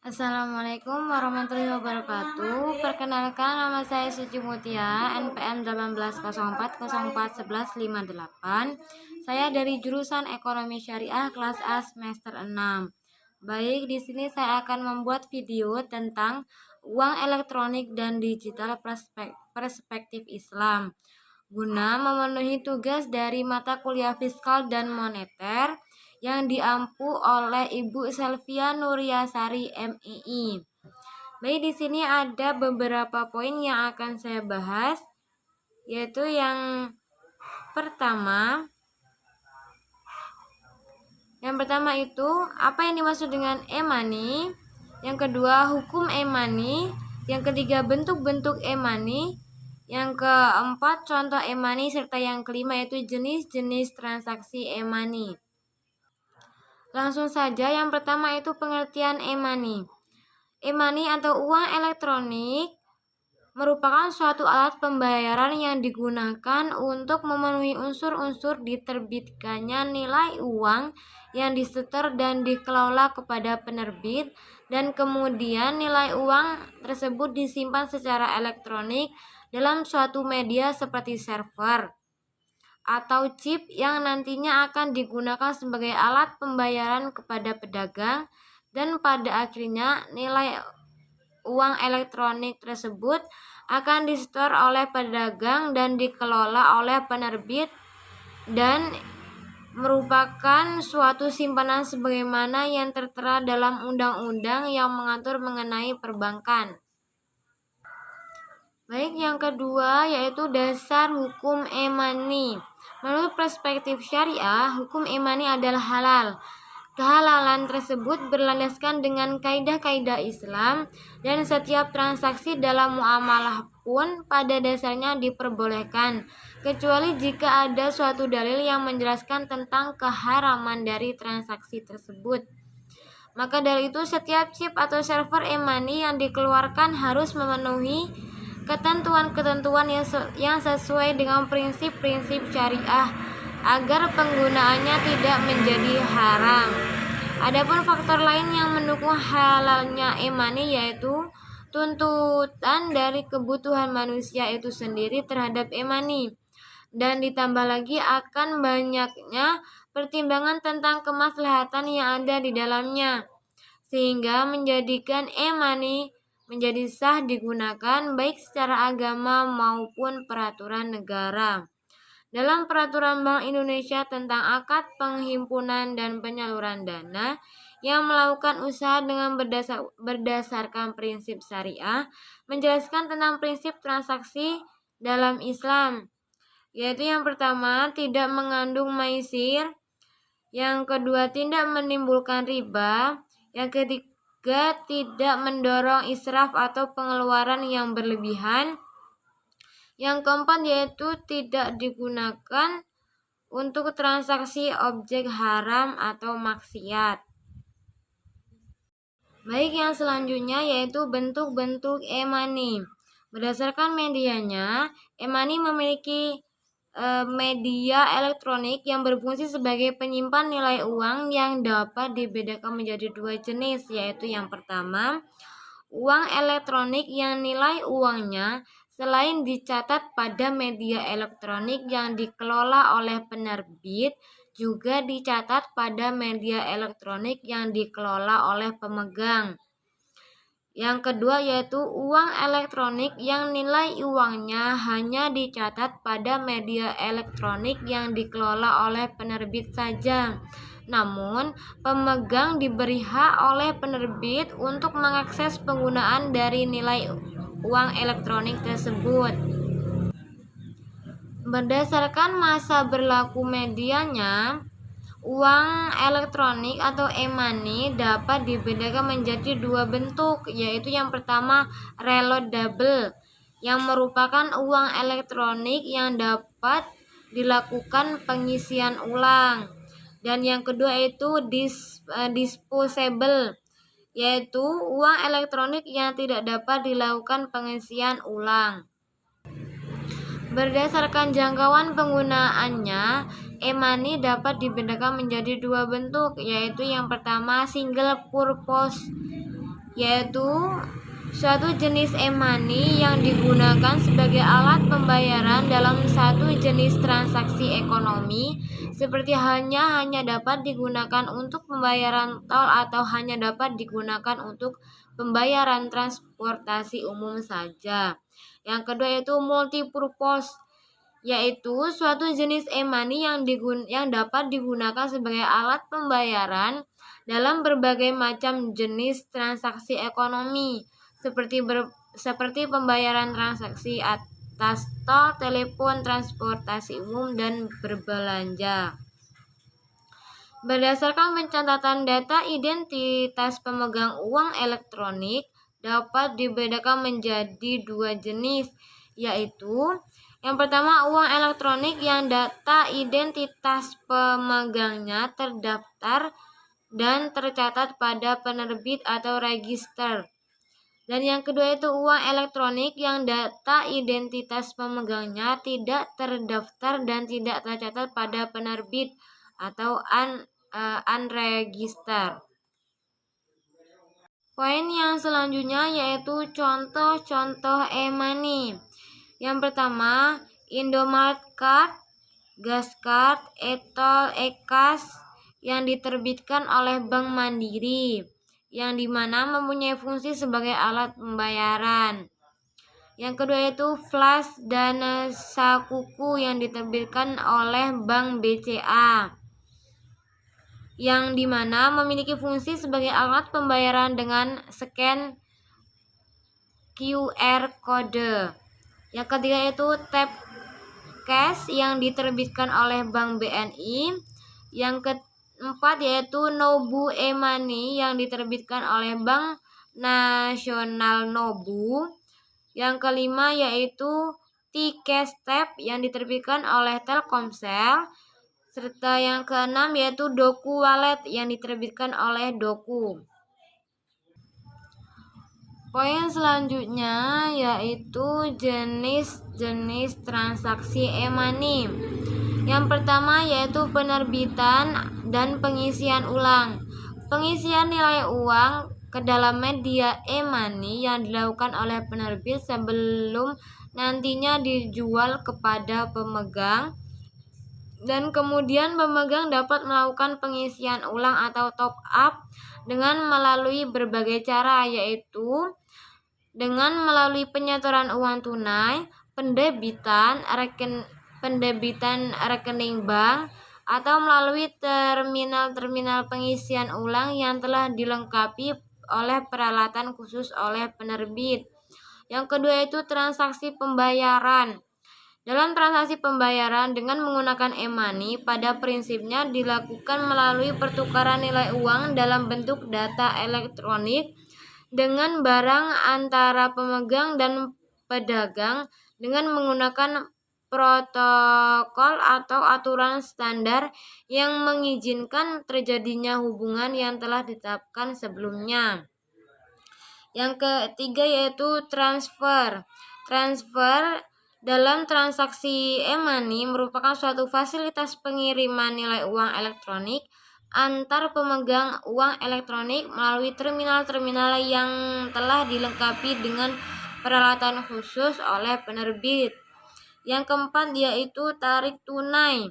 Assalamualaikum warahmatullahi wabarakatuh. Perkenalkan, nama saya Suci Mutia, NPM 1804041158. Saya dari jurusan Ekonomi Syariah kelas A semester 6. Baik, di sini saya akan membuat video tentang uang elektronik dan digital perspektif Islam guna memenuhi tugas dari mata kuliah fiskal dan moneter yang diampu oleh Ibu Selvia Nuryasari MII. Baik, di sini ada beberapa poin yang akan saya bahas, yaitu yang pertama itu apa yang dimaksud dengan e-money, yang kedua hukum e-money, yang ketiga bentuk-bentuk e-money, yang keempat contoh e-money, serta yang kelima yaitu jenis-jenis transaksi e-money. Langsung saja, yang pertama itu pengertian e-money. E-money atau uang elektronik merupakan suatu alat pembayaran yang digunakan untuk memenuhi unsur-unsur diterbitkannya nilai uang yang disetor dan dikelola kepada penerbit, dan kemudian nilai uang tersebut disimpan secara elektronik dalam suatu media seperti server atau chip yang nantinya akan digunakan sebagai alat pembayaran kepada pedagang, dan pada akhirnya nilai uang elektronik tersebut akan disetor oleh pedagang dan dikelola oleh penerbit dan merupakan suatu simpanan sebagaimana yang tertera dalam undang-undang yang mengatur mengenai perbankan. Baik, yang kedua yaitu dasar hukum e-money. Menurut perspektif syariah, hukum e-money adalah halal. Kehalalan tersebut berlandaskan dengan kaidah-kaidah Islam, dan setiap transaksi dalam muamalah pun pada dasarnya diperbolehkan, kecuali jika ada suatu dalil yang menjelaskan tentang keharaman dari transaksi tersebut. Maka dari itu, setiap chip atau server e-money yang dikeluarkan harus memenuhi ketentuan-ketentuan yang sesuai dengan prinsip-prinsip syariah agar penggunaannya tidak menjadi haram. Adapun faktor lain yang mendukung halalnya e-money yaitu tuntutan dari kebutuhan manusia itu sendiri terhadap e-money, dan ditambah lagi akan banyaknya pertimbangan tentang kemaslahatan yang ada di dalamnya, sehingga menjadikan e-money menjadi sah digunakan baik secara agama maupun peraturan negara. Dalam Peraturan Bank Indonesia tentang akad penghimpunan dan penyaluran dana yang melakukan usaha dengan berdasarkan prinsip syariah, menjelaskan tentang prinsip transaksi dalam Islam, yaitu yang pertama tidak mengandung maisir, yang kedua tidak menimbulkan riba, yang ketiga tidak mendorong israf atau pengeluaran yang berlebihan, yang keempat yaitu tidak digunakan untuk transaksi objek haram atau maksiat. Baik, yang selanjutnya yaitu bentuk-bentuk e-money. Berdasarkan medianya, e-money memiliki media elektronik yang berfungsi sebagai penyimpan nilai uang yang dapat dibedakan menjadi dua jenis, yaitu yang pertama, uang elektronik yang nilai uangnya selain dicatat pada media elektronik yang dikelola oleh penerbit, juga dicatat pada media elektronik yang dikelola oleh pemegang. Yang kedua yaitu uang elektronik yang nilai uangnya hanya dicatat pada media elektronik yang dikelola oleh penerbit saja, namun pemegang diberi hak oleh penerbit untuk mengakses penggunaan dari nilai uang elektronik tersebut. Berdasarkan masa berlaku medianya, uang elektronik atau e-money dapat dibedakan menjadi dua bentuk, yaitu yang pertama reloadable, yang merupakan uang elektronik yang dapat dilakukan pengisian ulang, dan yang kedua itu disposable, yaitu uang elektronik yang tidak dapat dilakukan pengisian ulang. Berdasarkan jangkauan penggunaannya, e-money dapat dibedakan menjadi dua bentuk, yaitu yang pertama single purpose, yaitu suatu jenis e-money yang digunakan sebagai alat pembayaran dalam satu jenis transaksi ekonomi, seperti hanya dapat digunakan untuk pembayaran tol atau hanya dapat digunakan untuk pembayaran transportasi umum saja. Yang kedua yaitu multipurpose, yaitu suatu jenis e-money yang dapat digunakan sebagai alat pembayaran dalam berbagai macam jenis transaksi ekonomi, seperti pembayaran transaksi atas tol, telepon, transportasi umum, dan berbelanja. Berdasarkan pencatatan data identitas pemegang uang elektronik dapat dibedakan menjadi dua jenis, yaitu yang pertama uang elektronik yang data identitas pemegangnya terdaftar dan tercatat pada penerbit atau register. Dan yang kedua itu uang elektronik yang data identitas pemegangnya tidak terdaftar dan tidak tercatat pada penerbit atau unregister. Poin yang selanjutnya yaitu contoh-contoh e-money. Yang pertama, Indomart Card, Gascard, Etol, Ekas yang diterbitkan oleh Bank Mandiri, yang dimana mempunyai fungsi sebagai alat pembayaran. Yang kedua yaitu Flash dan Sakuku yang diterbitkan oleh Bank BCA, yang dimana memiliki fungsi sebagai alat pembayaran dengan scan QR code. Yang ketiga yaitu Tap Cash yang diterbitkan oleh Bank BNI. Yang keempat yaitu Nobu e-money yang diterbitkan oleh Bank Nasional Nobu. Yang kelima yaitu T-Cash Tap yang diterbitkan oleh Telkomsel. Serta yang keenam yaitu Doku Wallet yang diterbitkan oleh Doku. Poin selanjutnya yaitu jenis-jenis transaksi e-money. Yang pertama yaitu penerbitan dan pengisian ulang. Pengisian nilai uang ke dalam media e-money yang dilakukan oleh penerbit sebelum nantinya dijual kepada pemegang, dan kemudian pemegang dapat melakukan pengisian ulang atau top up dengan melalui berbagai cara, yaitu dengan melalui penyetoran uang tunai, pendebitan rekening bank, atau melalui terminal-terminal pengisian ulang yang telah dilengkapi oleh peralatan khusus oleh penerbit. Yang kedua itu transaksi pembayaran. Dalam transaksi pembayaran dengan menggunakan e-money, pada prinsipnya dilakukan melalui pertukaran nilai uang dalam bentuk data elektronik dengan barang antara pemegang dan pedagang dengan menggunakan protokol atau aturan standar yang mengizinkan terjadinya hubungan yang telah ditetapkan sebelumnya. Yang ketiga yaitu transfer. Transfer dalam transaksi e-money merupakan suatu fasilitas pengiriman nilai uang elektronik antar pemegang uang elektronik melalui terminal-terminal yang telah dilengkapi dengan peralatan khusus oleh penerbit. Yang keempat yaitu tarik tunai,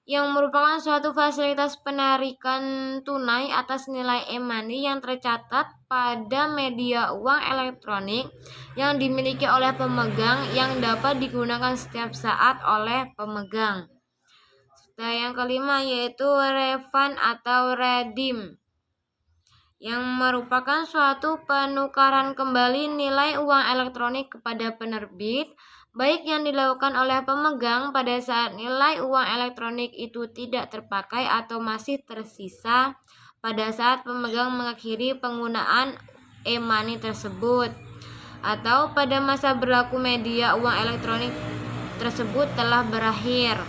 yang merupakan suatu fasilitas penarikan tunai atas nilai e-money yang tercatat pada media uang elektronik yang dimiliki oleh pemegang yang dapat digunakan setiap saat oleh pemegang. Serta yang kelima yaitu refund atau redeem, yang merupakan suatu penukaran kembali nilai uang elektronik kepada penerbit, baik yang dilakukan oleh pemegang pada saat nilai uang elektronik itu tidak terpakai atau masih tersisa pada saat pemegang mengakhiri penggunaan e-money tersebut, atau pada masa berlaku media uang elektronik tersebut telah berakhir.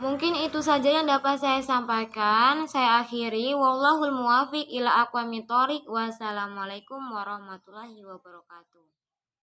Mungkin itu saja yang dapat saya sampaikan. Saya akhiri. Wallahul muwaffiq ila aqwamit thoriq. Wassalamualaikum warahmatullahi wabarakatuh.